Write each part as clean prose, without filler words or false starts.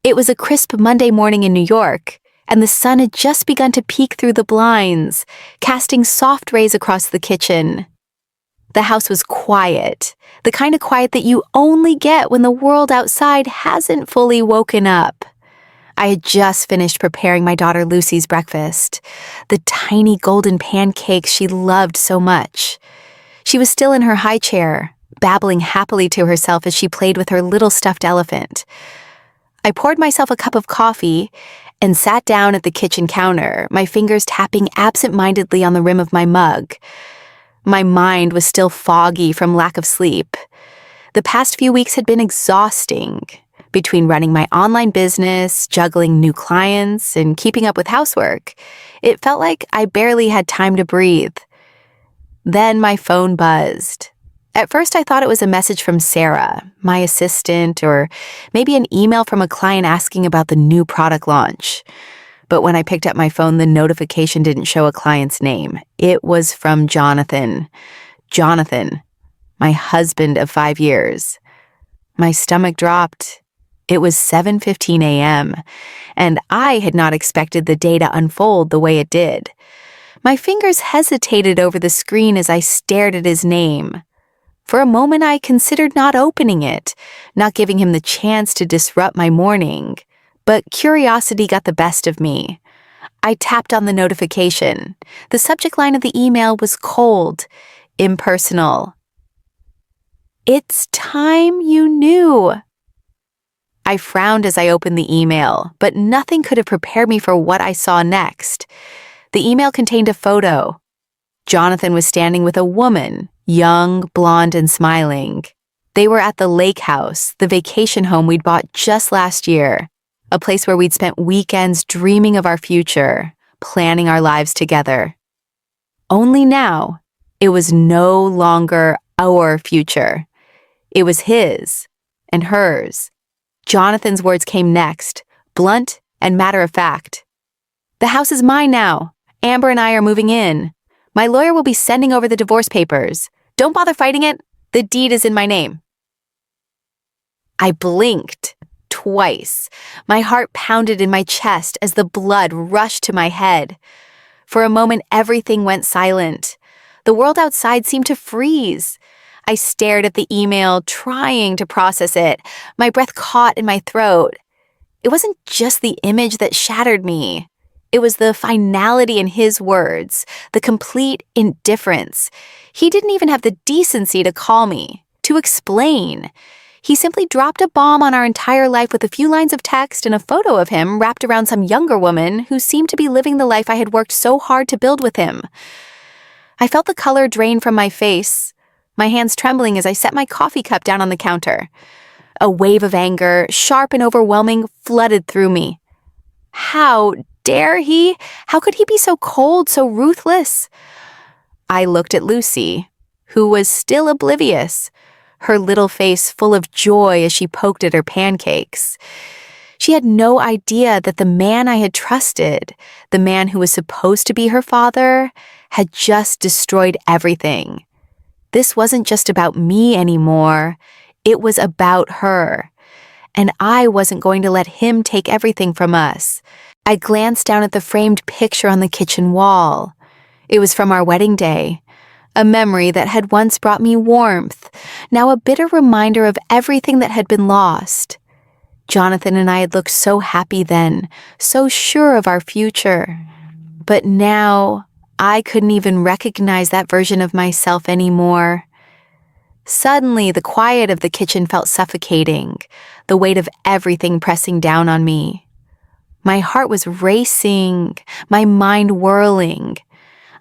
It was a crisp Monday morning in New York, and the sun had just begun to peek through the blinds, casting soft rays across the kitchen. The house was quiet, the kind of quiet that you only get when the world outside hasn't fully woken up. I had just finished preparing my daughter Lucy's breakfast, the tiny golden pancakes she loved so much. She was still in her high chair, babbling happily to herself as she played with her little stuffed elephant. I poured myself a cup of coffee and sat down at the kitchen counter, my fingers tapping absent-mindedly on the rim of my mug. My mind was still foggy from lack of sleep. The past few weeks had been exhausting. Between running my online business, juggling new clients, and keeping up with housework, it felt like I barely had time to breathe. Then my phone buzzed. At first, I thought it was a message from Sarah, my assistant, or maybe an email from a client asking about the new product launch. But when I picked up my phone, the notification didn't show a client's name. It was from Jonathan. Jonathan, my husband of 5 years. My stomach dropped. It was 7:15 a.m., and I had not expected the day to unfold the way it did. My fingers hesitated over the screen as I stared at his name. For a moment, I considered not opening it, not giving him the chance to disrupt my morning. But curiosity got the best of me. I tapped on the notification. The subject line of the email was cold, impersonal. "It's time you knew." I frowned as I opened the email, but nothing could have prepared me for what I saw next. The email contained a photo. Jonathan was standing with a woman, young, blonde, and smiling. They were at the lake house, the vacation home we'd bought just last year, a place where we'd spent weekends dreaming of our future, planning our lives together. Only now, it was no longer our future. It was his and hers. Jonathan's words came next, blunt and matter-of-fact. "The house is mine now. Amber and I are moving in. My lawyer will be sending over the divorce papers. Don't bother fighting it. The deed is in my name." I blinked twice. My heart pounded in my chest as the blood rushed to my head. For a moment, everything went silent. The world outside seemed to freeze. I stared at the email, trying to process it, my breath caught in my throat. It wasn't just the image that shattered me. It was the finality in his words, the complete indifference. He didn't even have the decency to call me, to explain. He simply dropped a bomb on our entire life with a few lines of text and a photo of him wrapped around some younger woman who seemed to be living the life I had worked so hard to build with him. I felt the color drain from my face, my hands trembling as I set my coffee cup down on the counter. A wave of anger, sharp and overwhelming, flooded through me. How dare he? How could he be so cold, so ruthless? I looked at Lucy, who was still oblivious, her little face full of joy as she poked at her pancakes. She had no idea that the man I had trusted, the man who was supposed to be her father, had just destroyed everything. This wasn't just about me anymore. It was about her. And I wasn't going to let him take everything from us. I glanced down at the framed picture on the kitchen wall. It was from our wedding day, a memory that had once brought me warmth, now a bitter reminder of everything that had been lost. Jonathan and I had looked so happy then, so sure of our future. But now, I couldn't even recognize that version of myself anymore. Suddenly, the quiet of the kitchen felt suffocating, the weight of everything pressing down on me. My heart was racing, my mind whirling.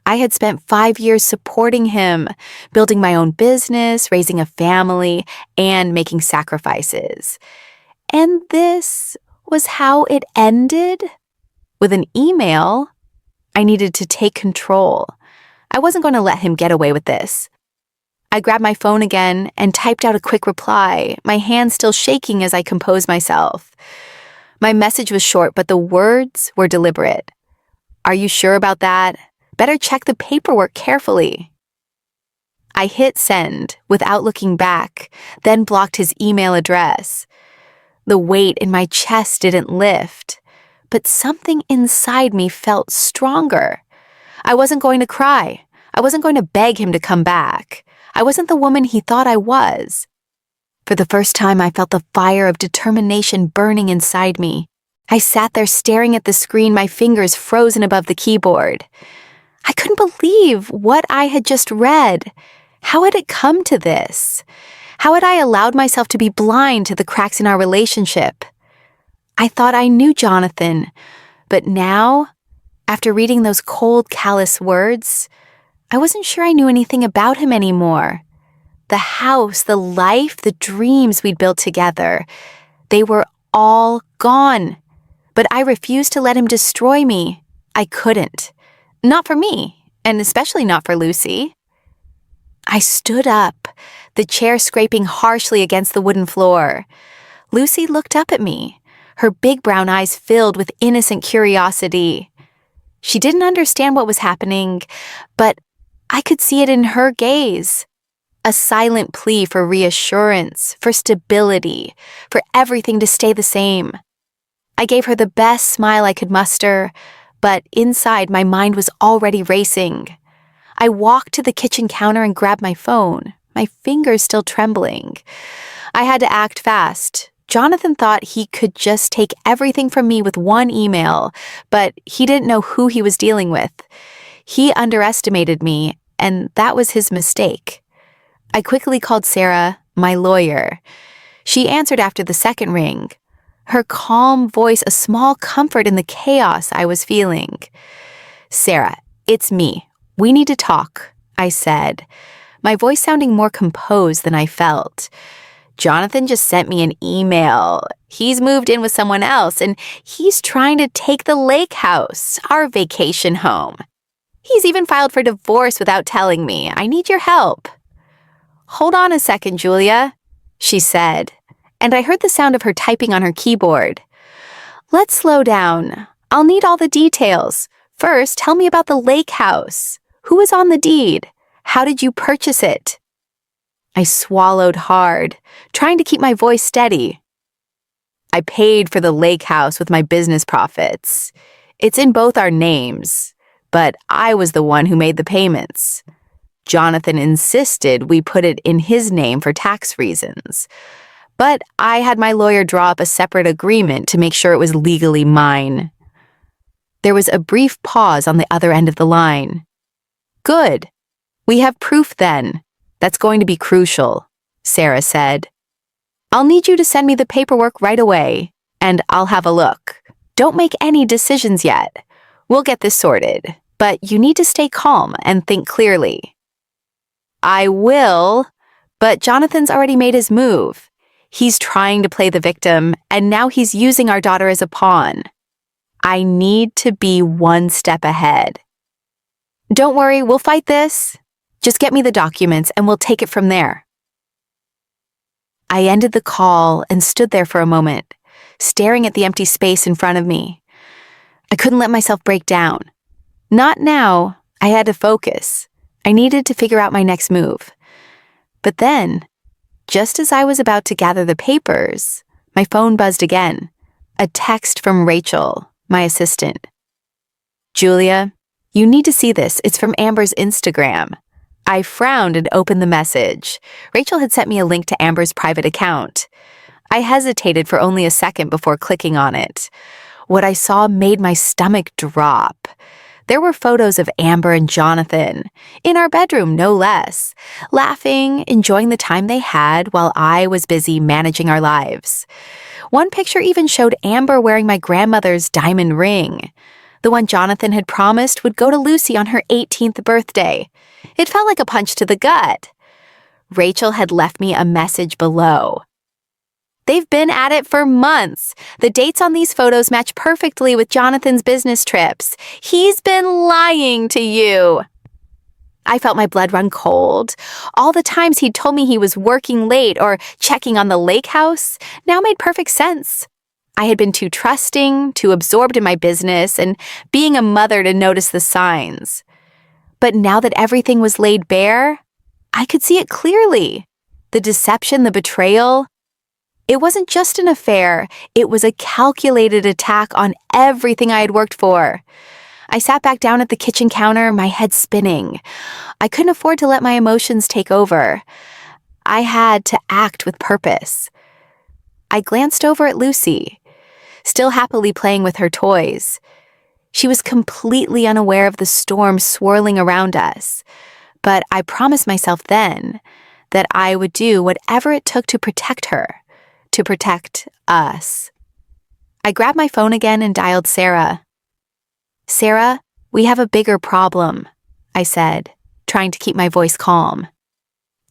I had spent 5 years supporting him, building my own business, raising a family, and making sacrifices. And this was how it ended? With an email? I needed to take control. I wasn't going to let him get away with this. I grabbed my phone again and typed out a quick reply, my hand still shaking as I composed myself. My message was short, but the words were deliberate. "Are you sure about that? Better check the paperwork carefully." I hit send without looking back, then blocked his email address. The weight in my chest didn't lift, but something inside me felt stronger. I wasn't going to cry. I wasn't going to beg him to come back. I wasn't the woman he thought I was. For the first time, I felt the fire of determination burning inside me. I sat there staring at the screen, my fingers frozen above the keyboard. I couldn't believe what I had just read. How had it come to this? How had I allowed myself to be blind to the cracks in our relationship? I thought I knew Jonathan, but now, after reading those cold, callous words, I wasn't sure I knew anything about him anymore. The house, the life, the dreams we'd built together, they were all gone. But I refused to let him destroy me. I couldn't. Not for me, and especially not for Lucy. I stood up, the chair scraping harshly against the wooden floor. Lucy looked up at me, her big brown eyes filled with innocent curiosity. She didn't understand what was happening, but I could see it in her gaze. A silent plea for reassurance, for stability, for everything to stay the same. I gave her the best smile I could muster, but inside my mind was already racing. I walked to the kitchen counter and grabbed my phone, my fingers still trembling. I had to act fast. Jonathan thought he could just take everything from me with one email, but he didn't know who he was dealing with. He underestimated me, and that was his mistake. I quickly called Sarah, my lawyer. She answered after the second ring, her calm voice a small comfort in the chaos I was feeling. "Sarah, it's me. We need to talk," I said, my voice sounding more composed than I felt. "Jonathan just sent me an email. He's moved in with someone else, and he's trying to take the lake house, our vacation home. He's even filed for divorce without telling me. I need your help." "Hold on a second, Julia," she said, and I heard the sound of her typing on her keyboard. "Let's slow down. I'll need all the details. First, tell me about the lake house. Who is on the deed? How did you purchase it?" I swallowed hard, trying to keep my voice steady. "I paid for the lake house with my business profits. It's in both our names, but I was the one who made the payments. Jonathan insisted we put it in his name for tax reasons, but I had my lawyer draw up a separate agreement to make sure it was legally mine." There was a brief pause on the other end of the line. "Good. We have proof then. That's going to be crucial," Sarah said. "I'll need you to send me the paperwork right away, and I'll have a look. Don't make any decisions yet. We'll get this sorted, but you need to stay calm and think clearly." "I will, but Jonathan's already made his move. He's trying to play the victim, and now he's using our daughter as a pawn. I need to be one step ahead." "Don't worry, we'll fight this. Just get me the documents and we'll take it from there." I ended the call and stood there for a moment, staring at the empty space in front of me. I couldn't let myself break down. Not now. I had to focus. I needed to figure out my next move. But then, just as I was about to gather the papers, my phone buzzed again. A text from Rachel, my assistant. "Julia, you need to see this. It's from Amber's Instagram." I frowned and opened the message. Rachel had sent me a link to Amber's private account. I hesitated for only a second before clicking on it. What I saw made my stomach drop. There were photos of Amber and Jonathan, in our bedroom no less, laughing, enjoying the time they had while I was busy managing our lives. One picture even showed Amber wearing my grandmother's diamond ring. The one Jonathan had promised would go to Lucy on her 18th birthday. It felt like a punch to the gut. Rachel had left me a message below. "They've been at it for months. The dates on these photos match perfectly with Jonathan's business trips. He's been lying to you." I felt my blood run cold. All the times he'd told me he was working late or checking on the lake house now made perfect sense. I had been too trusting, too absorbed in my business, and being a mother to notice the signs. But now that everything was laid bare, I could see it clearly. The deception, the betrayal. It wasn't just an affair, it was a calculated attack on everything I had worked for. I sat back down at the kitchen counter, my head spinning. I couldn't afford to let my emotions take over. I had to act with purpose. I glanced over at Lucy, still happily playing with her toys. She was completely unaware of the storm swirling around us, but I promised myself then that I would do whatever it took to protect her, to protect us. I grabbed my phone again and dialed Sarah. "Sarah, we have a bigger problem," I said, trying to keep my voice calm.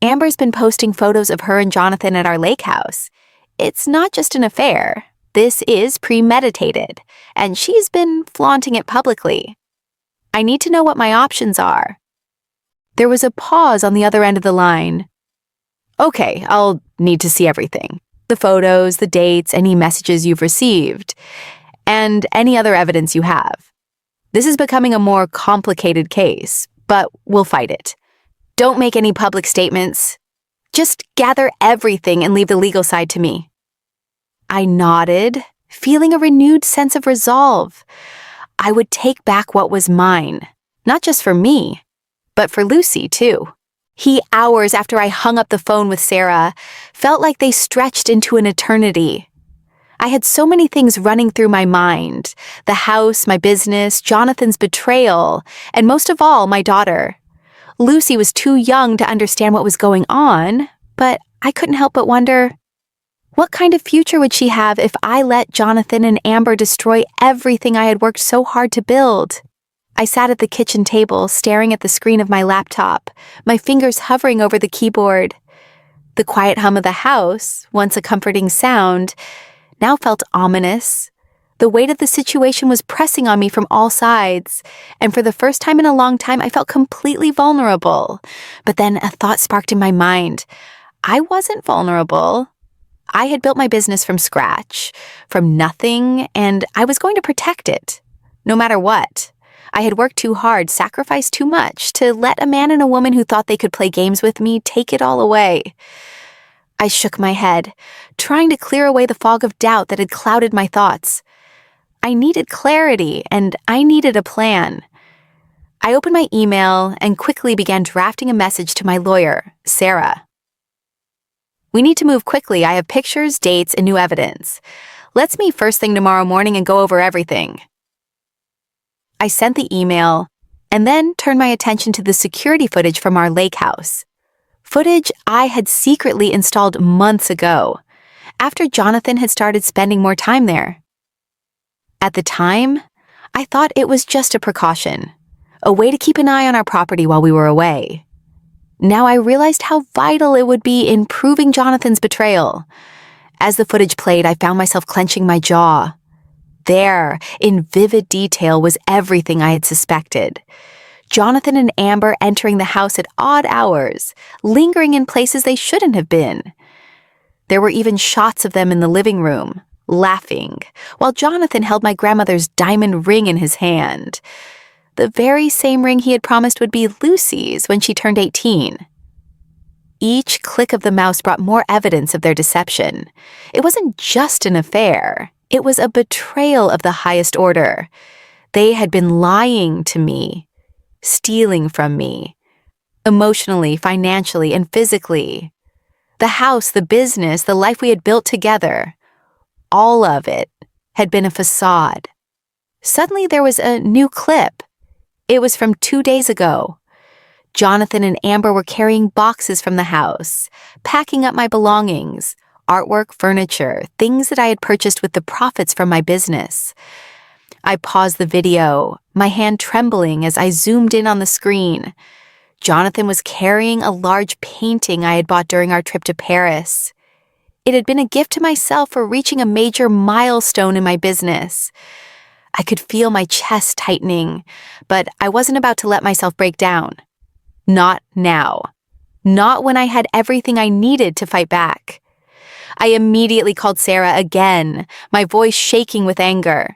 "Amber's been posting photos of her and Jonathan at our lake house. It's not just an affair. This is premeditated, and she's been flaunting it publicly. I need to know what my options are." There was a pause on the other end of the line. "Okay, I'll need to see everything. The photos, the dates, any messages you've received, and any other evidence you have. This is becoming a more complicated case, but we'll fight it. Don't make any public statements. Just gather everything and leave the legal side to me." I nodded, feeling a renewed sense of resolve. I would take back what was mine, not just for me, but for Lucy, too. Hours after I hung up the phone with Sarah, felt like they stretched into an eternity. I had so many things running through my mind: the house, my business, Jonathan's betrayal, and most of all, my daughter. Lucy was too young to understand what was going on, but I couldn't help but wonder, what kind of future would she have if I let Jonathan and Amber destroy everything I had worked so hard to build? I sat at the kitchen table, staring at the screen of my laptop, my fingers hovering over the keyboard. The quiet hum of the house, once a comforting sound, now felt ominous. The weight of the situation was pressing on me from all sides, and for the first time in a long time, I felt completely vulnerable. But then a thought sparked in my mind. I wasn't vulnerable. I had built my business from scratch, from nothing, and I was going to protect it, no matter what. I had worked too hard, sacrificed too much, to let a man and a woman who thought they could play games with me take it all away. I shook my head, trying to clear away the fog of doubt that had clouded my thoughts. I needed clarity, and I needed a plan. I opened my email and quickly began drafting a message to my lawyer, Sarah. "We need to move quickly. I have pictures, dates, and new evidence. Let's meet first thing tomorrow morning and go over everything." I sent the email and then turned my attention to the security footage from our lake house. Footage I had secretly installed months ago, after Jonathan had started spending more time there. At the time, I thought it was just a precaution, a way to keep an eye on our property while we were away. Now I realized how vital it would be in proving Jonathan's betrayal. As the footage played, I found myself clenching my jaw. There, in vivid detail, was everything I had suspected. Jonathan and Amber entering the house at odd hours, lingering in places they shouldn't have been. There were even shots of them in the living room, laughing, while Jonathan held my grandmother's diamond ring in his hand. The very same ring he had promised would be Lucy's when she turned 18. Each click of the mouse brought more evidence of their deception. It wasn't just an affair. It was a betrayal of the highest order. They had been lying to me, stealing from me, emotionally, financially, and physically. The house, the business, the life we had built together, all of it had been a facade. Suddenly there was a new clip. It was from 2 days ago. Jonathan and Amber were carrying boxes from the house, packing up my belongings, artwork, furniture, things that I had purchased with the profits from my business. I paused the video, my hand trembling as I zoomed in on the screen. Jonathan was carrying a large painting I had bought during our trip to Paris. It had been a gift to myself for reaching a major milestone in my business. I could feel my chest tightening, but I wasn't about to let myself break down. Not now. Not when I had everything I needed to fight back. I immediately called Sarah again, my voice shaking with anger.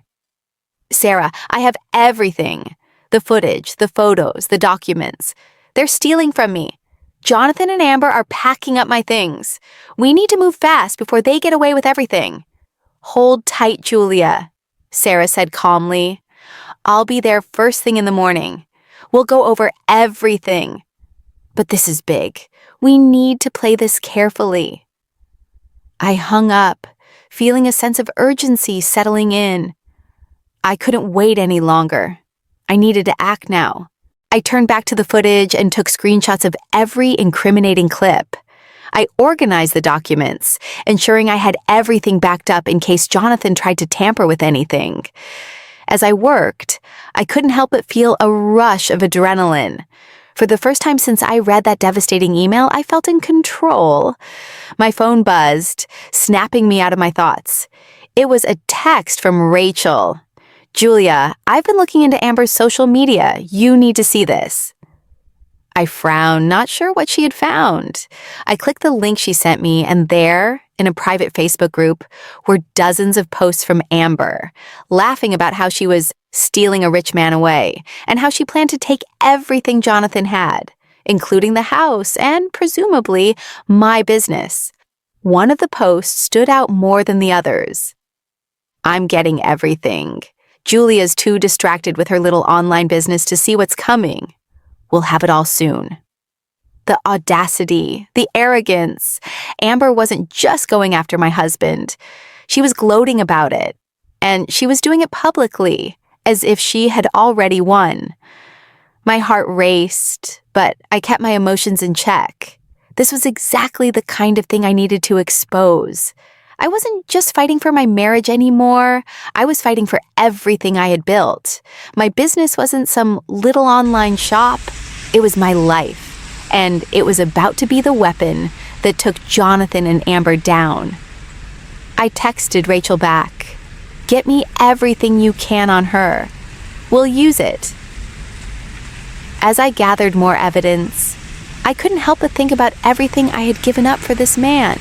"Sarah, I have everything. The footage, the photos, the documents. They're stealing from me. Jonathan and Amber are packing up my things. We need to move fast before they get away with everything. Hold tight, Julia, Sarah said calmly. I'll be there first thing in the morning. We'll go over everything. But this is big. We need to play this carefully. I hung up, feeling a sense of urgency settling in. I couldn't wait any longer. I needed to act now. I turned back to the footage and took screenshots of every incriminating clip. I organized the documents, ensuring I had everything backed up in case Jonathan tried to tamper with anything. As I worked, I couldn't help but feel a rush of adrenaline. For the first time since I read that devastating email, I felt in control. My phone buzzed, snapping me out of my thoughts. It was a text from Rachel. Julia, I've been looking into Amber's social media. You need to see this. I frowned, not sure what she had found. I clicked the link she sent me, and there, in a private Facebook group, were dozens of posts from Amber, laughing about how she was stealing a rich man away, and how she planned to take everything Jonathan had, including the house and, presumably, my business. One of the posts stood out more than the others. I'm getting everything. Julia's too distracted with her little online business to see what's coming. We'll have it all soon. The audacity, the arrogance. Amber wasn't just going after my husband. She was gloating about it. And she was doing it publicly, as if she had already won. My heart raced, but I kept my emotions in check. This was exactly the kind of thing I needed to expose. I wasn't just fighting for my marriage anymore. I was fighting for everything I had built. My business wasn't some little online shop. It was my life. And it was about to be the weapon that took Jonathan and Amber down. I texted Rachel back. Get me everything you can on her. We'll use it. As I gathered more evidence, I couldn't help but think about everything I had given up for this man.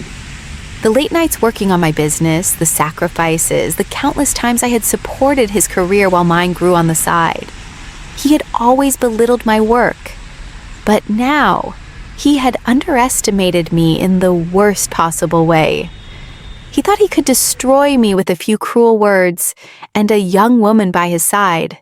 The late nights working on my business, the sacrifices, the countless times I had supported his career while mine grew on the side. He had always belittled my work. But now, he had underestimated me in the worst possible way. He thought he could destroy me with a few cruel words and a young woman by his side.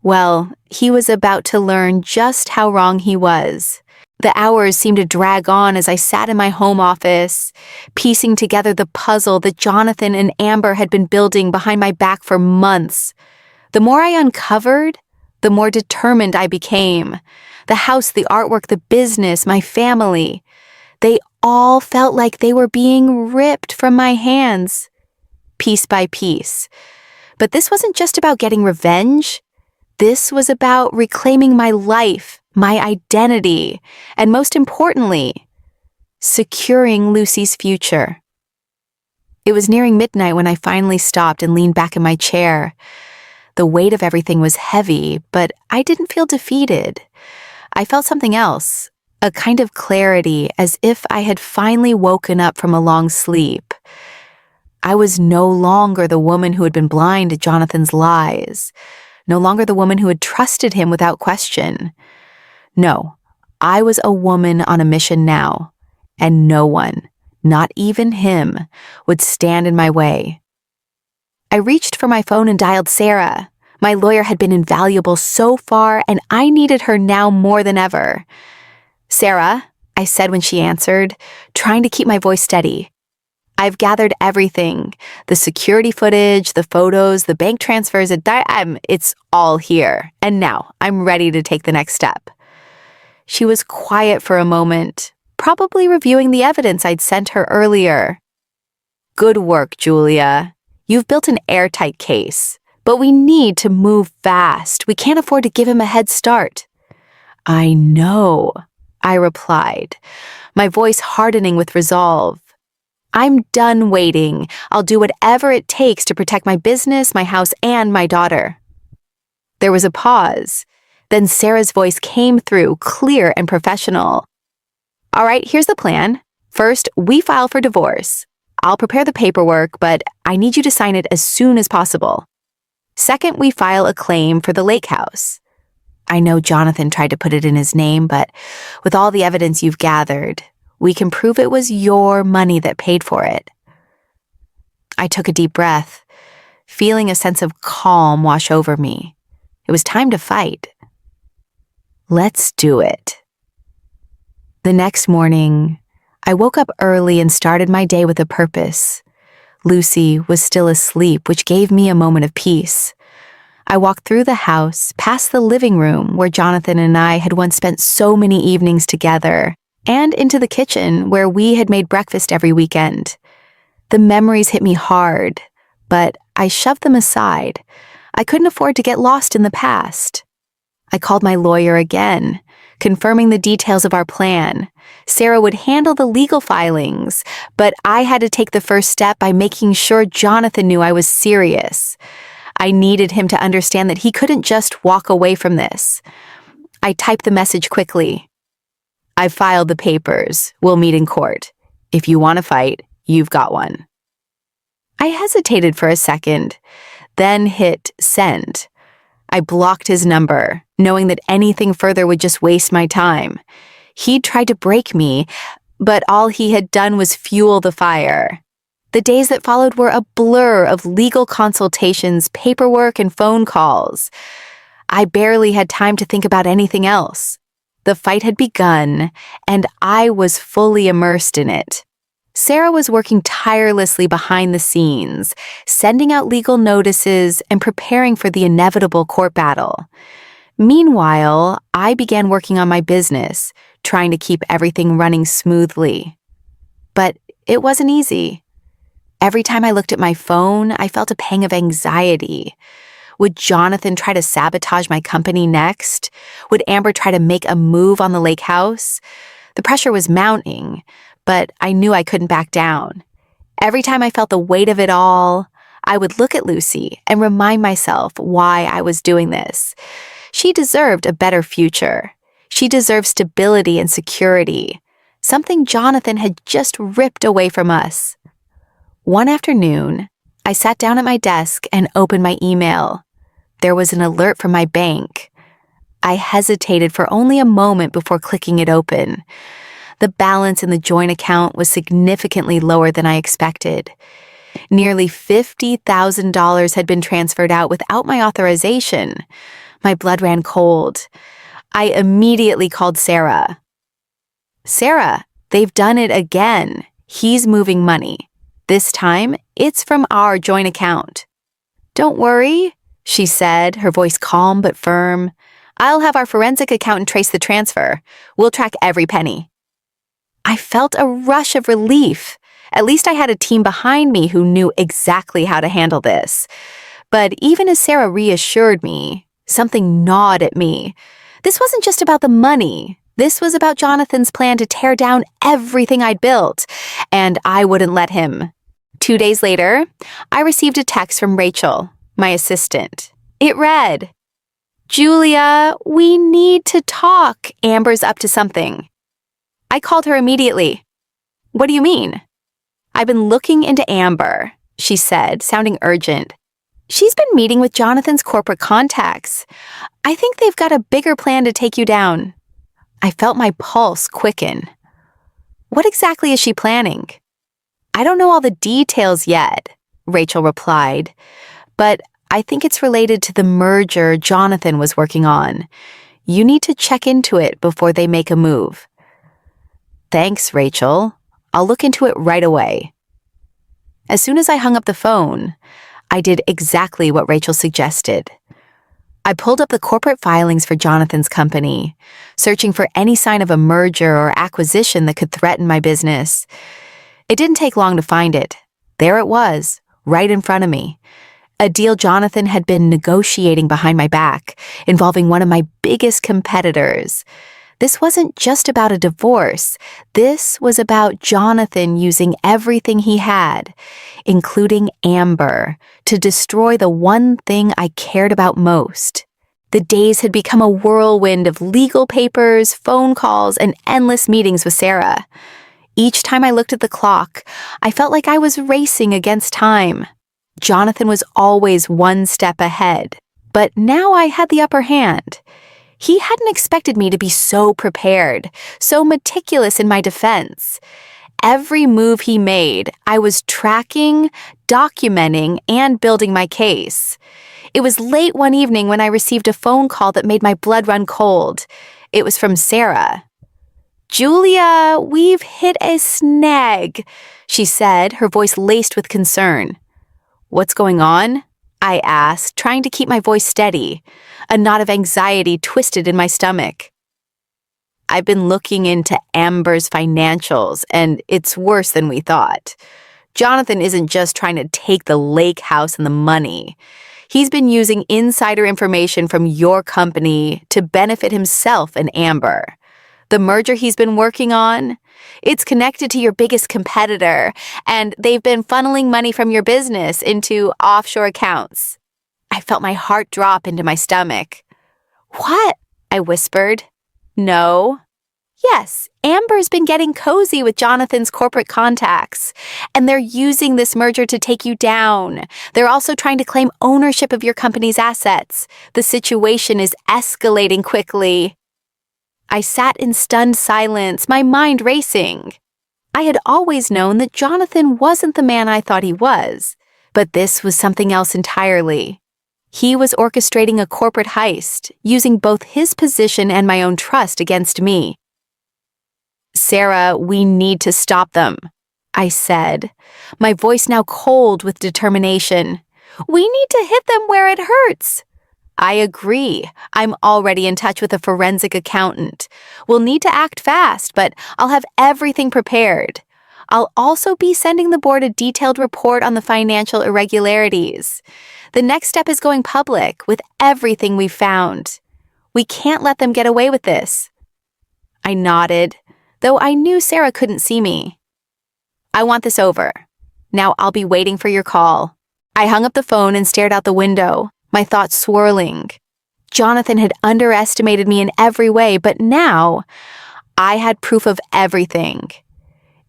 Well, he was about to learn just how wrong he was. The hours seemed to drag on as I sat in my home office, piecing together the puzzle that Jonathan and Amber had been building behind my back for months. The more I uncovered, the more determined I became. The house, the artwork, the business, my family. They all felt like they were being ripped from my hands, piece by piece. But this wasn't just about getting revenge. This was about reclaiming my life, my identity, and most importantly, securing Lucy's future. It was nearing midnight when I finally stopped and leaned back in my chair. The weight of everything was heavy, but I didn't feel defeated. I felt something else, a kind of clarity, as if I had finally woken up from a long sleep. I was no longer the woman who had been blind to Jonathan's lies, no longer the woman who had trusted him without question. No, I was a woman on a mission now, and no one, not even him, would stand in my way. I reached for my phone and dialed Sarah. My lawyer had been invaluable so far, and I needed her now more than ever. Sarah, I said when she answered, trying to keep my voice steady. I've gathered everything, the security footage, the photos, the bank transfers, it's all here. And now I'm ready to take the next step. She was quiet for a moment, probably reviewing the evidence I'd sent her earlier. Good work, Julia. You've built an airtight case, but we need to move fast. We can't afford to give him a head start. I know, I replied, my voice hardening with resolve. I'm done waiting. I'll do whatever it takes to protect my business, my house, and my daughter. There was a pause. Then Sarah's voice came through, clear and professional. All right, here's the plan. First, we file for divorce. I'll prepare the paperwork, but I need you to sign it as soon as possible. Second, we file a claim for the lake house. I know Jonathan tried to put it in his name, but with all the evidence you've gathered, we can prove it was your money that paid for it." I took a deep breath, feeling a sense of calm wash over me. It was time to fight. "Let's do it." The next morning, I woke up early and started my day with a purpose. Lucy was still asleep, which gave me a moment of peace. I walked through the house, past the living room where Jonathan and I had once spent so many evenings together, and into the kitchen where we had made breakfast every weekend. The memories hit me hard, but I shoved them aside. I couldn't afford to get lost in the past. I called my lawyer again, confirming the details of our plan. Sarah would handle the legal filings, but I had to take the first step by making sure Jonathan knew I was serious. I needed him to understand that he couldn't just walk away from this. I typed the message quickly. "I've filed the papers. We'll meet in court. If you want to fight, you've got one." I hesitated for a second, then hit send. I blocked his number, knowing that anything further would just waste my time. He'd tried to break me, but all he had done was fuel the fire. The days that followed were a blur of legal consultations, paperwork, and phone calls. I barely had time to think about anything else. The fight had begun, and I was fully immersed in it. Sarah was working tirelessly behind the scenes, sending out legal notices and preparing for the inevitable court battle. Meanwhile, I began working on my business, trying to keep everything running smoothly. But it wasn't easy. Every time I looked at my phone, I felt a pang of anxiety. Would Jonathan try to sabotage my company next? Would Amber try to make a move on the lake house? The pressure was mounting, but I knew I couldn't back down. Every time I felt the weight of it all, I would look at Lucy and remind myself why I was doing this. She deserved a better future. She deserved stability and security, something Jonathan had just ripped away from us. One afternoon, I sat down at my desk and opened my email. There was an alert from my bank. I hesitated for only a moment before clicking it open. The balance in the joint account was significantly lower than I expected. Nearly $50,000 had been transferred out without my authorization. My blood ran cold. I immediately called Sarah. "Sarah, they've done it again. He's moving money. This time, it's from our joint account." "Don't worry," she said, her voice calm but firm. "I'll have our forensic accountant trace the transfer. We'll track every penny." I felt a rush of relief. At least I had a team behind me who knew exactly how to handle this. But even as Sarah reassured me, something gnawed at me. This wasn't just about the money. This was about Jonathan's plan to tear down everything I'd built, and I wouldn't let him. 2 days later, I received a text from Rachel, my assistant. It read, "Julia, we need to talk. Amber's up to something." I called her immediately. "What do you mean?" "I've been looking into Amber," she said, sounding urgent. "She's been meeting with Jonathan's corporate contacts. I think they've got a bigger plan to take you down." I felt my pulse quicken. "What exactly is she planning?" "I don't know all the details yet," Rachel replied, "but I think it's related to the merger Jonathan was working on. You need to check into it before they make a move." "Thanks, Rachel. I'll look into it right away." As soon as I hung up the phone, I did exactly what Rachel suggested. I pulled up the corporate filings for Jonathan's company, searching for any sign of a merger or acquisition that could threaten my business. It didn't take long to find it. There it was, right in front of me. A deal Jonathan had been negotiating behind my back, involving one of my biggest competitors. This wasn't just about a divorce. This was about Jonathan using everything he had, including Amber, to destroy the one thing I cared about most. The days had become a whirlwind of legal papers, phone calls, and endless meetings with Sarah. Each time I looked at the clock, I felt like I was racing against time. Jonathan was always one step ahead, but now I had the upper hand. He hadn't expected me to be so prepared, so meticulous in my defense. Every move he made, I was tracking, documenting, and building my case. It was late one evening when I received a phone call that made my blood run cold. It was from Sarah. "Julia, we've hit a snag," she said, her voice laced with concern. "What's going on?" I asked, trying to keep my voice steady. A knot of anxiety twisted in my stomach. "I've been looking into Amber's financials, and it's worse than we thought. Jonathan isn't just trying to take the lake house and the money. He's been using insider information from your company to benefit himself and Amber. The merger he's been working on, it's connected to your biggest competitor, and they've been funneling money from your business into offshore accounts." I felt my heart drop into my stomach. "What?" I whispered. "No." "Yes, Amber's been getting cozy with Jonathan's corporate contacts, and they're using this merger to take you down. They're also trying to claim ownership of your company's assets. The situation is escalating quickly." I sat in stunned silence, my mind racing. I had always known that Jonathan wasn't the man I thought he was, but this was something else entirely. He was orchestrating a corporate heist, using both his position and my own trust against me. "Sarah, we need to stop them," I said, my voice now cold with determination. "We need to hit them where it hurts." "I agree. I'm already in touch with a forensic accountant. We'll need to act fast, but I'll have everything prepared. I'll also be sending the board a detailed report on the financial irregularities. The next step is going public with everything we've found. We can't let them get away with this." I nodded, though I knew Sarah couldn't see me. "I want this over. Now I'll be waiting for your call." I hung up the phone and stared out the window, my thoughts swirling. Jonathan had underestimated me in every way, but now I had proof of everything.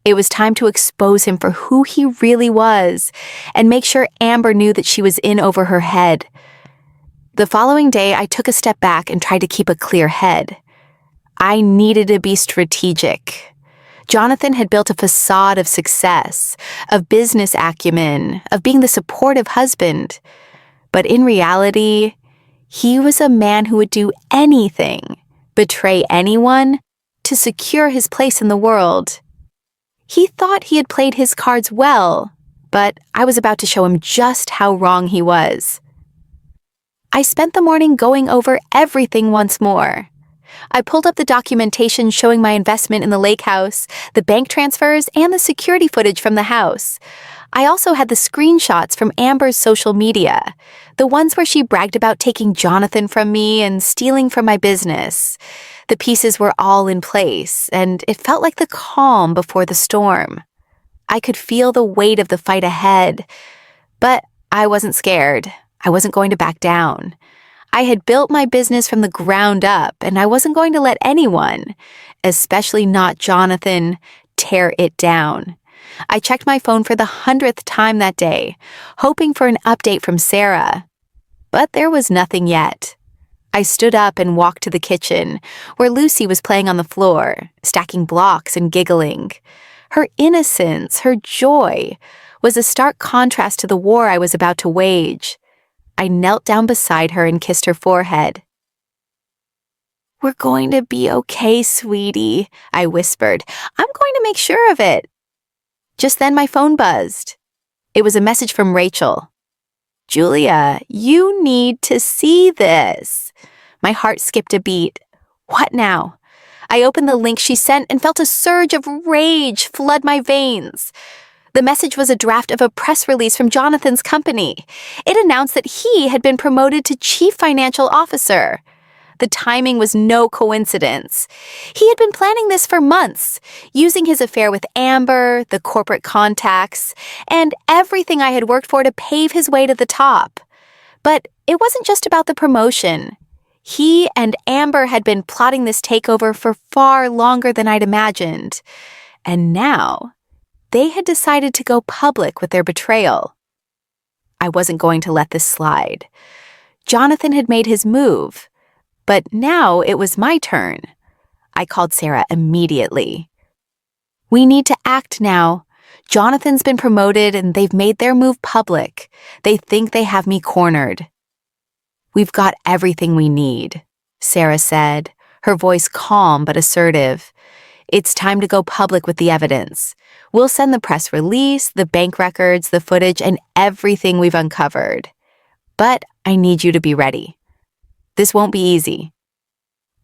It was time to expose him for who he really was and make sure Amber knew that she was in over her head. The following day, I took a step back and tried to keep a clear head. I needed to be strategic. Jonathan had built a facade of success, of business acumen, of being the supportive husband. But in reality, he was a man who would do anything, betray anyone, to secure his place in the world. He thought he had played his cards well, but I was about to show him just how wrong he was. I spent the morning going over everything once more. I pulled up the documentation showing my investment in the lake house, the bank transfers, and the security footage from the house. I also had the screenshots from Amber's social media, the ones where she bragged about taking Jonathan from me and stealing from my business. The pieces were all in place, and it felt like the calm before the storm. I could feel the weight of the fight ahead, but I wasn't scared. I wasn't going to back down. I had built my business from the ground up, and I wasn't going to let anyone, especially not Jonathan, tear it down. I checked my phone for the 100th time that day, hoping for an update from Sarah. But there was nothing yet. I stood up and walked to the kitchen, where Lucy was playing on the floor, stacking blocks and giggling. Her innocence, her joy, was a stark contrast to the war I was about to wage. I knelt down beside her and kissed her forehead. "We're going to be okay, sweetie," I whispered. "I'm going to make sure of it." Just then my phone buzzed. It was a message from Rachel. "Julia, you need to see this." My heart skipped a beat. What now? I opened the link she sent and felt a surge of rage flood my veins. The message was a draft of a press release from Jonathan's company. It announced that he had been promoted to chief financial officer. The timing was no coincidence. He had been planning this for months, using his affair with Amber, the corporate contacts, and everything I had worked for to pave his way to the top. But it wasn't just about the promotion. He and Amber had been plotting this takeover for far longer than I'd imagined. And now, they had decided to go public with their betrayal. I wasn't going to let this slide. Jonathan had made his move. But now it was my turn. I called Sarah immediately. "We need to act now. Jonathan's been promoted and they've made their move public. They think they have me cornered." "We've got everything we need," Sarah said, her voice calm but assertive. "It's time to go public with the evidence. We'll send the press release, the bank records, the footage, and everything we've uncovered. But I need you to be ready. This won't be easy."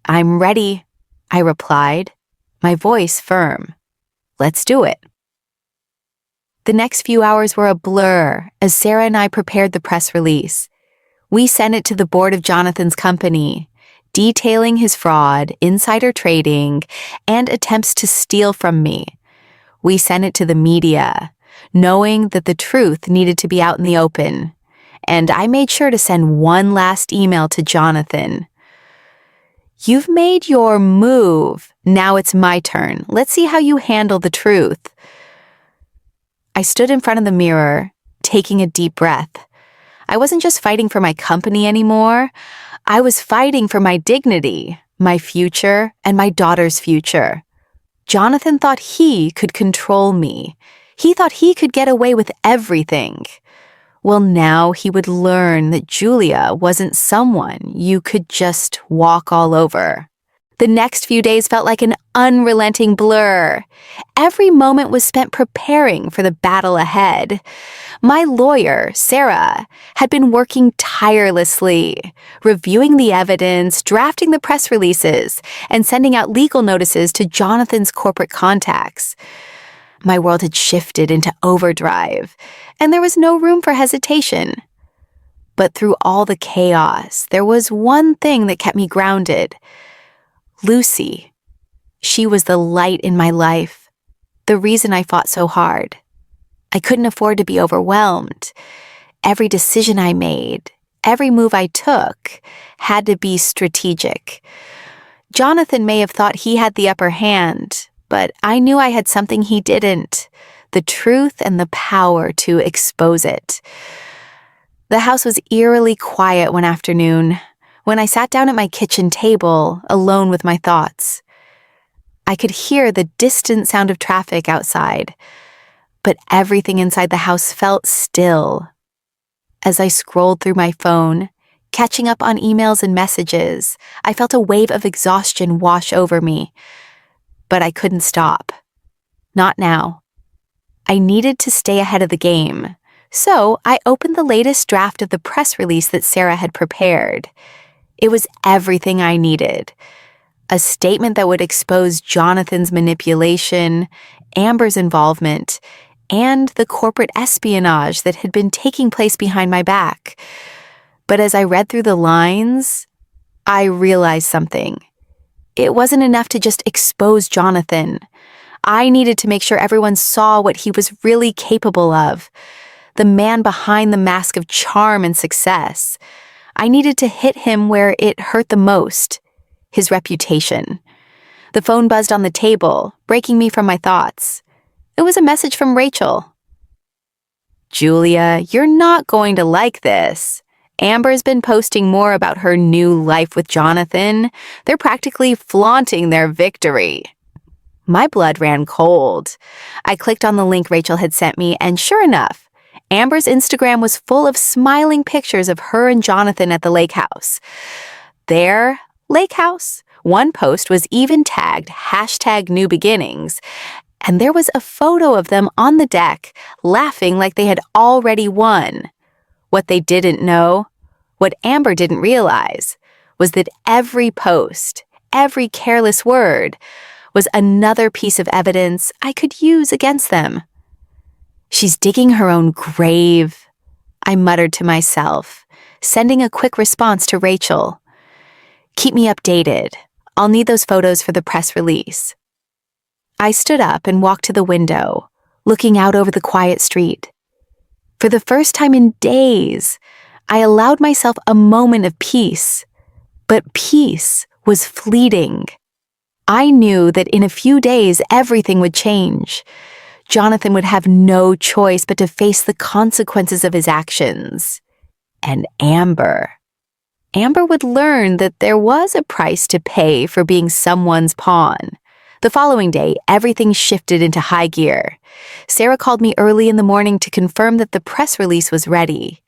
"I'm ready," I replied, my voice firm. "Let's do it." The next few hours were a blur as Sarah and I prepared the press release. We sent it to the board of Jonathan's company, detailing his fraud, insider trading, and attempts to steal from me. We sent it to the media, knowing that the truth needed to be out in the open. And I made sure to send one last email to Jonathan. "You've made your move. Now it's my turn. Let's see how you handle the truth." I stood in front of the mirror, taking a deep breath. I wasn't just fighting for my company anymore. I was fighting for my dignity, my future, and my daughter's future. Jonathan thought he could control me. He thought he could get away with everything. Well, now he would learn that Julia wasn't someone you could just walk all over. The next few days felt like an unrelenting blur. Every moment was spent preparing for the battle ahead. My lawyer, Sarah, had been working tirelessly, reviewing the evidence, drafting the press releases, and sending out legal notices to Jonathan's corporate contacts. My world had shifted into overdrive, and there was no room for hesitation. But through all the chaos, there was one thing that kept me grounded. Lucy. She was the light in my life, the reason I fought so hard. I couldn't afford to be overwhelmed. Every decision I made, every move I took, had to be strategic. Jonathan may have thought he had the upper hand, but I knew I had something he didn't, the truth and the power to expose it. The house was eerily quiet one afternoon, when I sat down at my kitchen table, alone with my thoughts. I could hear the distant sound of traffic outside, but everything inside the house felt still. As I scrolled through my phone, catching up on emails and messages, I felt a wave of exhaustion wash over me. But I couldn't stop. Not now. I needed to stay ahead of the game, so I opened the latest draft of the press release that Sarah had prepared. It was everything I needed. A statement that would expose Jonathan's manipulation, Amber's involvement, and the corporate espionage that had been taking place behind my back. But as I read through the lines, I realized something. It wasn't enough to just expose Jonathan. I needed to make sure everyone saw what he was really capable of, the man behind the mask of charm and success. I needed to hit him where it hurt the most, his reputation. The phone buzzed on the table, breaking me from my thoughts. It was a message from Rachel. "Julia, you're not going to like this. Amber's been posting more about her new life with Jonathan. They're practically flaunting their victory." My blood ran cold. I clicked on the link Rachel had sent me, and sure enough, Amber's Instagram was full of smiling pictures of her and Jonathan at the lake house. Their lake house? One post was even tagged #NewBeginnings, and there was a photo of them on the deck, laughing like they had already won. What they didn't know, what Amber didn't realize, was that every post, every careless word, was another piece of evidence I could use against them. "She's digging her own grave," I muttered to myself, sending a quick response to Rachel. "Keep me updated. I'll need those photos for the press release." I stood up and walked to the window, looking out over the quiet street. For the first time in days, I allowed myself a moment of peace. But peace was fleeting. I knew that in a few days everything would change. Jonathan would have no choice but to face the consequences of his actions. And Amber. Amber would learn that there was a price to pay for being someone's pawn. The following day, everything shifted into high gear. Sarah called me early in the morning to confirm that the press release was ready.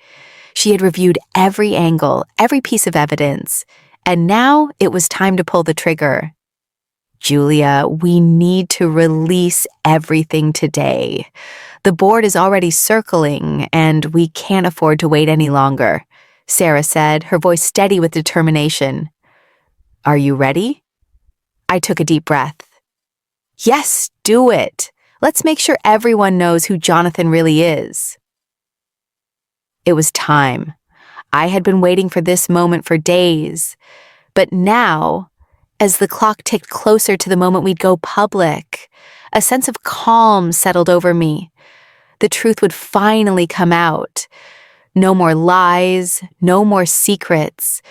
She had reviewed every angle, every piece of evidence, and now it was time to pull the trigger. Julia, we need to release everything today. The board is already circling, and we can't afford to wait any longer, Sarah said, her voice steady with determination. Are you ready? I took a deep breath. Yes, do it. Let's make sure everyone knows who Jonathan really is. It was time. I had been waiting for this moment for days. But now, as the clock ticked closer to the moment we'd go public, a sense of calm settled over me. The truth would finally come out. No more lies, no more secrets.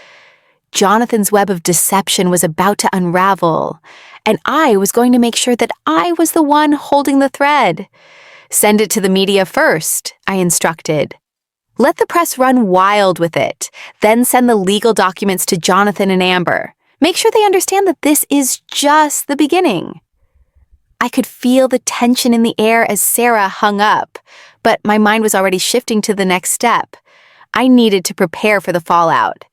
Jonathan's web of deception was about to unravel, and I was going to make sure that I was the one holding the thread. Send it to the media first, I instructed. Let the press run wild with it, then send the legal documents to Jonathan and Amber. Make sure they understand that this is just the beginning. I could feel the tension in the air as Sarah hung up, but my mind was already shifting to the next step. I needed to prepare for the fallout.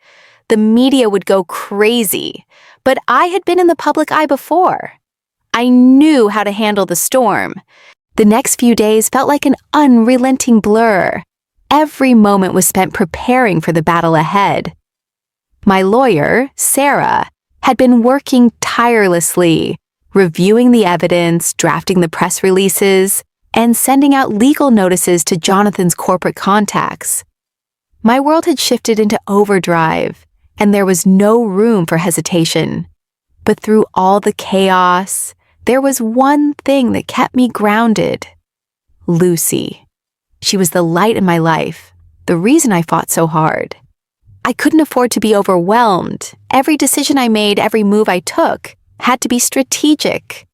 The media would go crazy, but I had been in the public eye before. I knew how to handle the storm. The next few days felt like an unrelenting blur. Every moment was spent preparing for the battle ahead. My lawyer, Sarah, had been working tirelessly, reviewing the evidence, drafting the press releases, and sending out legal notices to Jonathan's corporate contacts. My world had shifted into overdrive, and there was no room for hesitation. But through all the chaos, there was one thing that kept me grounded. Lucy. She was the light in my life, the reason I fought so hard. I couldn't afford to be overwhelmed. Every decision I made, every move I took, had to be strategic.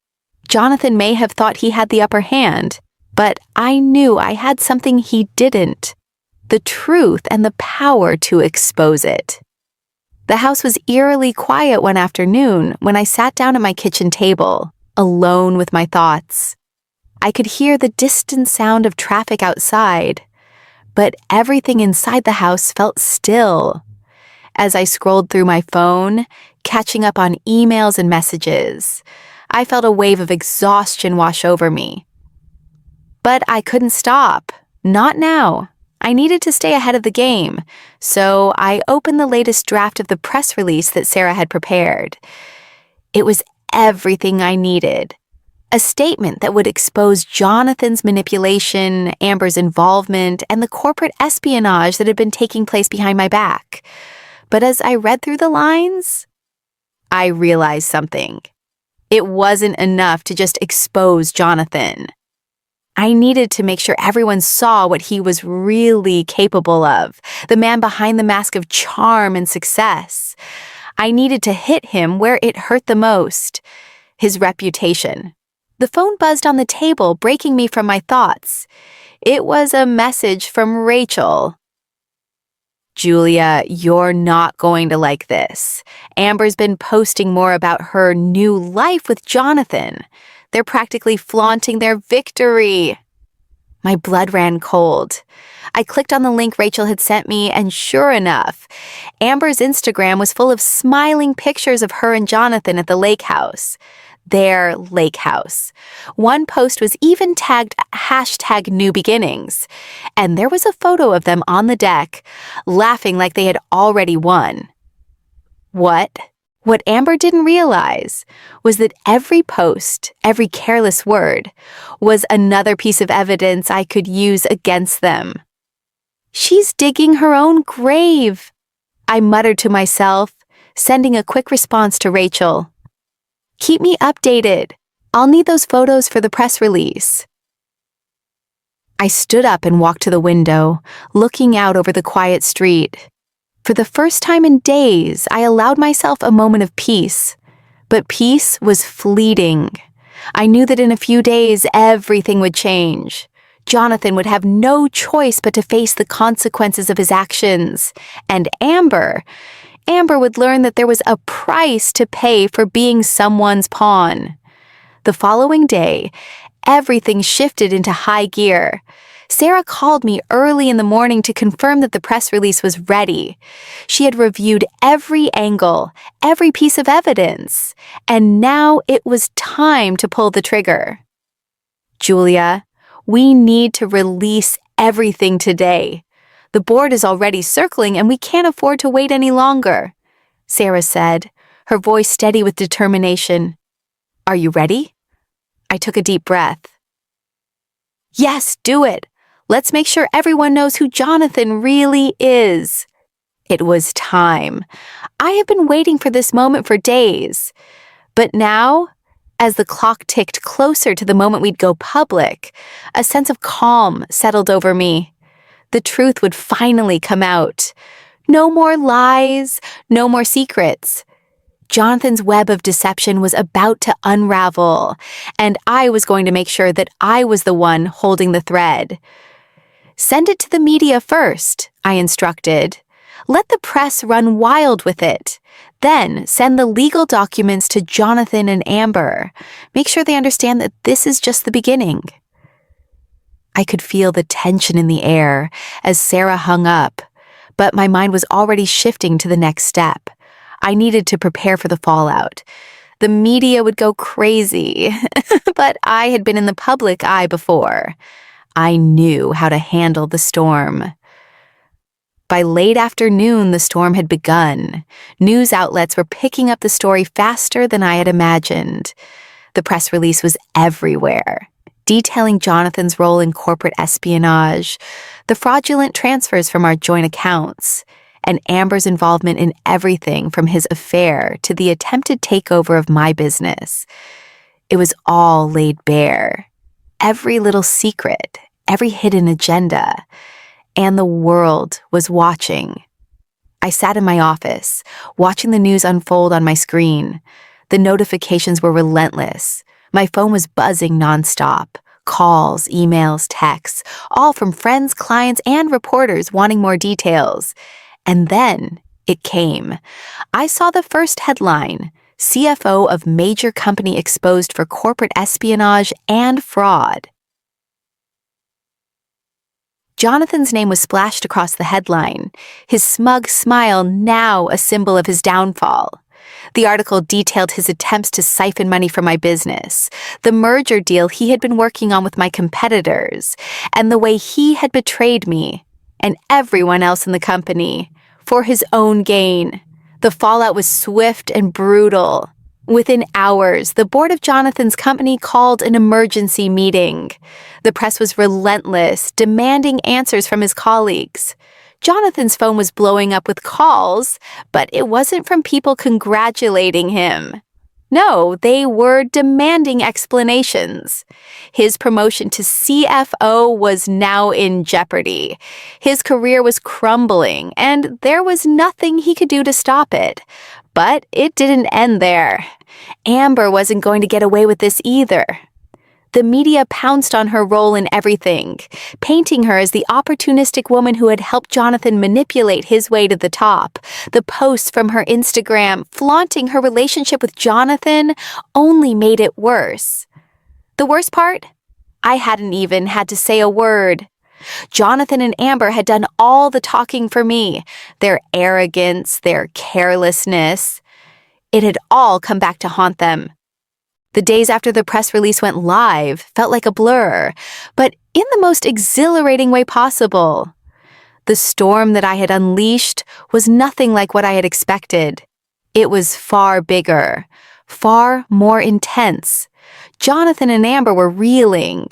Jonathan may have thought he had the upper hand, but I knew I had something he didn't. The truth and the power to expose it. The house was eerily quiet one afternoon when I sat down at my kitchen table, alone with my thoughts. I could hear the distant sound of traffic outside, but everything inside the house felt still. As I scrolled through my phone, catching up on emails and messages, I felt a wave of exhaustion wash over me. But I couldn't stop. Not now. I needed to stay ahead of the game, so I opened the latest draft of the press release that Sarah had prepared. It was everything I needed. A statement that would expose Jonathan's manipulation, Amber's involvement, and the corporate espionage that had been taking place behind my back. But as I read through the lines, I realized something. It wasn't enough to just expose Jonathan. I needed to make sure everyone saw what he was really capable of, the man behind the mask of charm and success. I needed to hit him where it hurt the most, his reputation. The phone buzzed on the table, breaking me from my thoughts. It was a message from Rachel. Julia, you're not going to like this. Amber's been posting more about her new life with Jonathan. They're practically flaunting their victory. My blood ran cold. I clicked on the link Rachel had sent me, and sure enough, Amber's Instagram was full of smiling pictures of her and Jonathan at the lake house. Their lake house. One post was even tagged #NewBeginnings, and there was a photo of them on the deck, laughing like they had already won. What Amber didn't realize was that every post, every careless word, was another piece of evidence I could use against them. She's digging her own grave, I muttered to myself, sending a quick response to Rachel. Keep me updated. I'll need those photos for the press release. I stood up and walked to the window, looking out over the quiet street. For the first time in days, I allowed myself a moment of peace. But peace was fleeting. I knew that in a few days, everything would change. Jonathan would have no choice but to face the consequences of his actions. And Amber, Amber would learn that there was a price to pay for being someone's pawn. The following day, everything shifted into high gear. Sarah called me early in the morning to confirm that the press release was ready. She had reviewed every angle, every piece of evidence, and now it was time to pull the trigger. Julia, we need to release everything today. The board is already circling and we can't afford to wait any longer, Sarah said, her voice steady with determination. Are you ready? I took a deep breath. Yes, do it. Let's make sure everyone knows who Jonathan really is. It was time. I have been waiting for this moment for days. But now, as the clock ticked closer to the moment we'd go public, a sense of calm settled over me. The truth would finally come out. No more lies, no more secrets. Jonathan's web of deception was about to unravel, and I was going to make sure that I was the one holding the thread. Send it to the media first, I instructed. Let the press run wild with it. Then send the legal documents to Jonathan and Amber. Make sure they understand that this is just the beginning. I could feel the tension in the air as Sarah hung up, but my mind was already shifting to the next step. I needed to prepare for the fallout. The media would go crazy, but I had been in the public eye before. I knew how to handle the storm. By late afternoon, the storm had begun. News outlets were picking up the story faster than I had imagined. The press release was everywhere, detailing Jonathan's role in corporate espionage, the fraudulent transfers from our joint accounts, and Amber's involvement in everything from his affair to the attempted takeover of my business. It was all laid bare. Every little secret, every hidden agenda, and the world was watching. I sat in my office, watching the news unfold on my screen. The notifications were relentless. My phone was buzzing nonstop. Calls, emails, texts, all from friends, clients, and reporters wanting more details. And then it came. I saw the first headline, CFO of major company exposed for corporate espionage and fraud. Jonathan's name was splashed across the headline, his smug smile now a symbol of his downfall. The article detailed his attempts to siphon money from my business, the merger deal he had been working on with my competitors, and the way he had betrayed me and everyone else in the company for his own gain. The fallout was swift and brutal. Within hours, the board of Jonathan's company called an emergency meeting. The press was relentless, demanding answers from his colleagues. Jonathan's phone was blowing up with calls, but it wasn't from people congratulating him. No, they were demanding explanations. His promotion to CFO was now in jeopardy. His career was crumbling, and there was nothing he could do to stop it. But it didn't end there. Amber wasn't going to get away with this either. The media pounced on her role in everything, painting her as the opportunistic woman who had helped Jonathan manipulate his way to the top. The posts from her Instagram flaunting her relationship with Jonathan only made it worse. The worst part? I hadn't even had to say a word. Jonathan and Amber had done all the talking for me. Their arrogance, their carelessness. It had all come back to haunt them. The days after the press release went live felt like a blur, but in the most exhilarating way possible. The storm that I had unleashed was nothing like what I had expected. It was far bigger, far more intense. Jonathan and Amber were reeling,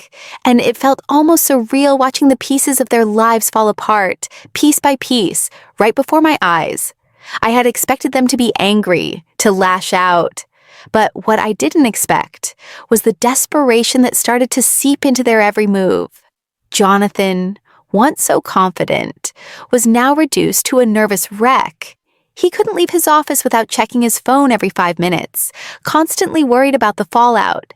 and it felt almost surreal watching the pieces of their lives fall apart, piece by piece, right before my eyes. I had expected them to be angry, to lash out. But what I didn't expect was the desperation that started to seep into their every move. Jonathan, once so confident, was now reduced to a nervous wreck. He couldn't leave his office without checking his phone every 5 minutes, constantly worried about the fallout.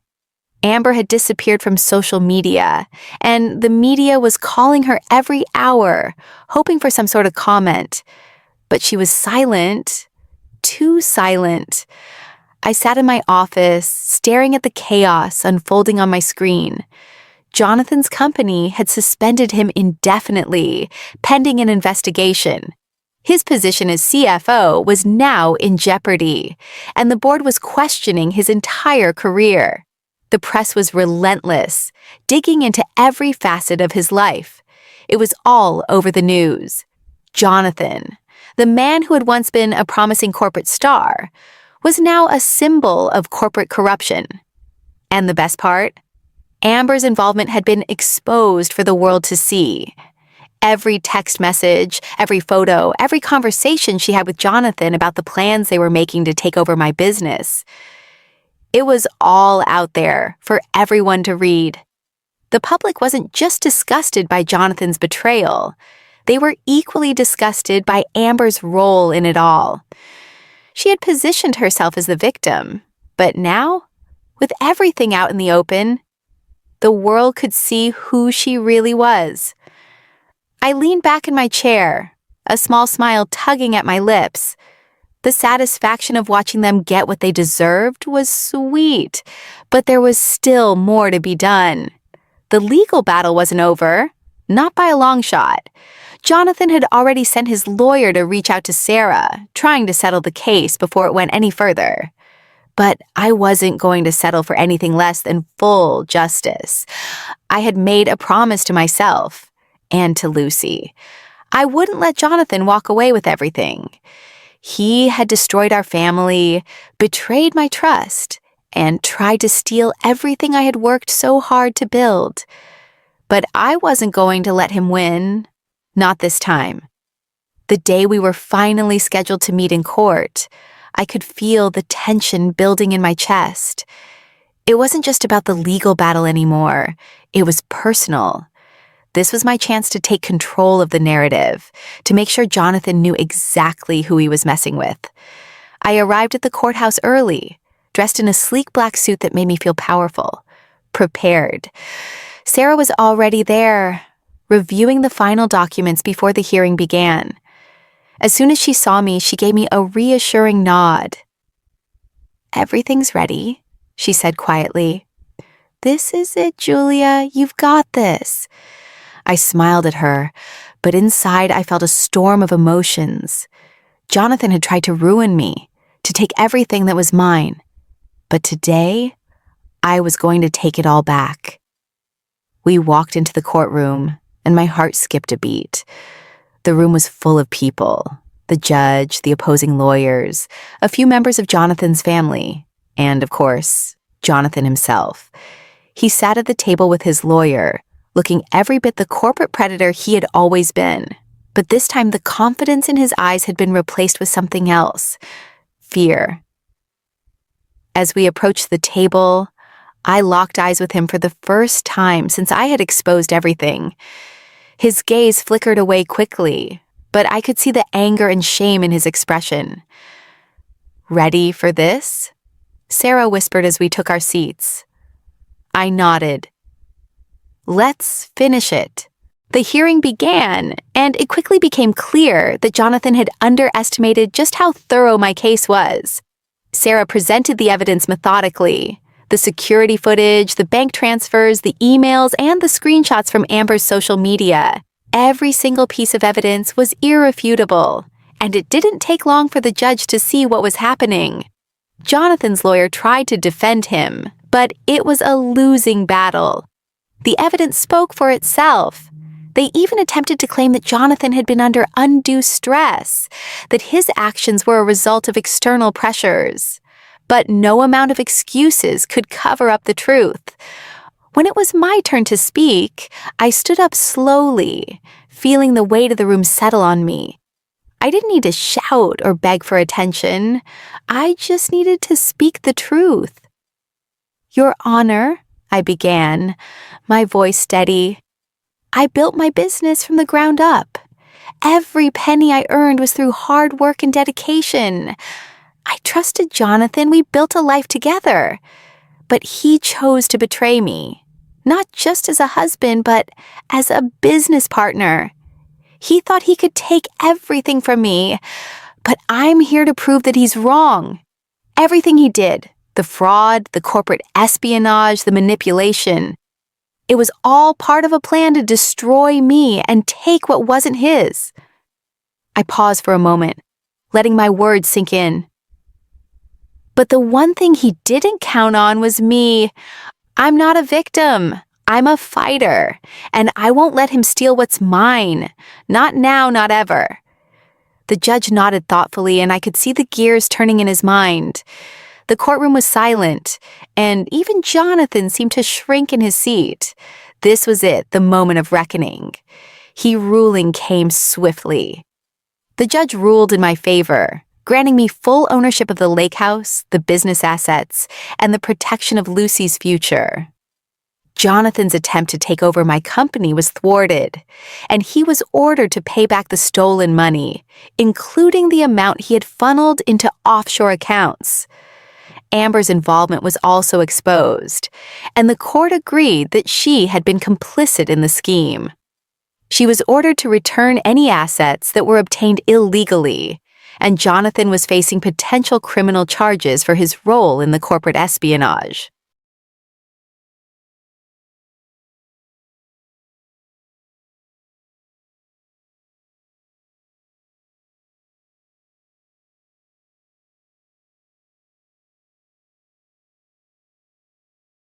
Amber had disappeared from social media, and the media was calling her every hour, hoping for some sort of comment. But she was silent, too silent. I sat in my office, staring at the chaos unfolding on my screen. Jonathan's company had suspended him indefinitely, pending an investigation. His position as CFO was now in jeopardy, and the board was questioning his entire career. The press was relentless, digging into every facet of his life. It was all over the news. Jonathan, the man who had once been a promising corporate star, was now a symbol of corporate corruption. And the best part? Amber's involvement had been exposed for the world to see. Every text message, every photo, every conversation she had with Jonathan about the plans they were making to take over my business. It was all out there for everyone to read. The public wasn't just disgusted by Jonathan's betrayal. They were equally disgusted by Amber's role in it all. She had positioned herself as the victim, but now, with everything out in the open, the world could see who she really was. I leaned back in my chair, a small smile tugging at my lips. The satisfaction of watching them get what they deserved was sweet, but there was still more to be done. The legal battle wasn't over, not by a long shot. Jonathan had already sent his lawyer to reach out to Sarah, trying to settle the case before it went any further. But I wasn't going to settle for anything less than full justice. I had made a promise to myself and to Lucy. I wouldn't let Jonathan walk away with everything. He had destroyed our family, betrayed my trust, and tried to steal everything I had worked so hard to build. But I wasn't going to let him win, not this time. The day we were finally scheduled to meet in court, I could feel the tension building in my chest. It wasn't just about the legal battle anymore. It was personal. This was my chance to take control of the narrative, to make sure Jonathan knew exactly who he was messing with. I arrived at the courthouse early, dressed in a sleek black suit that made me feel powerful, prepared. Sarah was already there, reviewing the final documents before the hearing began. As soon as she saw me, she gave me a reassuring nod. "Everything's ready," she said quietly. "This is it, Julia. You've got this." I smiled at her, but inside I felt a storm of emotions. Jonathan had tried to ruin me, to take everything that was mine. But today, I was going to take it all back. We walked into the courtroom, and my heart skipped a beat. The room was full of people, the judge, the opposing lawyers, a few members of Jonathan's family, and, of course, Jonathan himself. He sat at the table with his lawyer, looking every bit the corporate predator he had always been. But this time the confidence in his eyes had been replaced with something else: fear. As we approached the table, I locked eyes with him for the first time since I had exposed everything. His gaze flickered away quickly, but I could see the anger and shame in his expression. "Ready for this?" Sarah whispered as we took our seats. I nodded. "Let's finish it." The hearing began, and it quickly became clear that Jonathan had underestimated just how thorough my case was. Sarah presented the evidence methodically: the security footage, the bank transfers, the emails, and the screenshots from Amber's social media. Every single piece of evidence was irrefutable, and it didn't take long for the judge to see what was happening. Jonathan's lawyer tried to defend him, but it was a losing battle. The evidence spoke for itself. They even attempted to claim that Jonathan had been under undue stress, that his actions were a result of external pressures. But no amount of excuses could cover up the truth. When it was my turn to speak, I stood up slowly, feeling the weight of the room settle on me. I didn't need to shout or beg for attention. I just needed to speak the truth. "Your Honor," I began, my voice steady, "I built my business from the ground up. Every penny I earned was through hard work and dedication. I trusted Jonathan. We built a life together. But he chose to betray me, not just as a husband, but as a business partner. He thought he could take everything from me, But I'm here to prove that he's wrong. Everything he did, the fraud, the corporate espionage, the manipulation, it was all part of a plan to destroy me and take what wasn't his. I paused for a moment, letting my words sink in. But the one thing he didn't count on was me. I'm not a victim. I'm a fighter, and I won't let him steal what's mine. Not now, not ever. The judge nodded thoughtfully, and I could see the gears turning in his mind. The courtroom was silent, and even Jonathan seemed to shrink in his seat. This was it, the moment of reckoning. Ruling came swiftly. The judge ruled in my favor, granting me full ownership of the lake house, the business assets, and the protection of Lucy's future. Jonathan's attempt to take over my company was thwarted, and he was ordered to pay back the stolen money, including the amount he had funneled into offshore accounts. Amber's involvement was also exposed, and the court agreed that she had been complicit in the scheme. She was ordered to return any assets that were obtained illegally, and Jonathan was facing potential criminal charges for his role in the corporate espionage.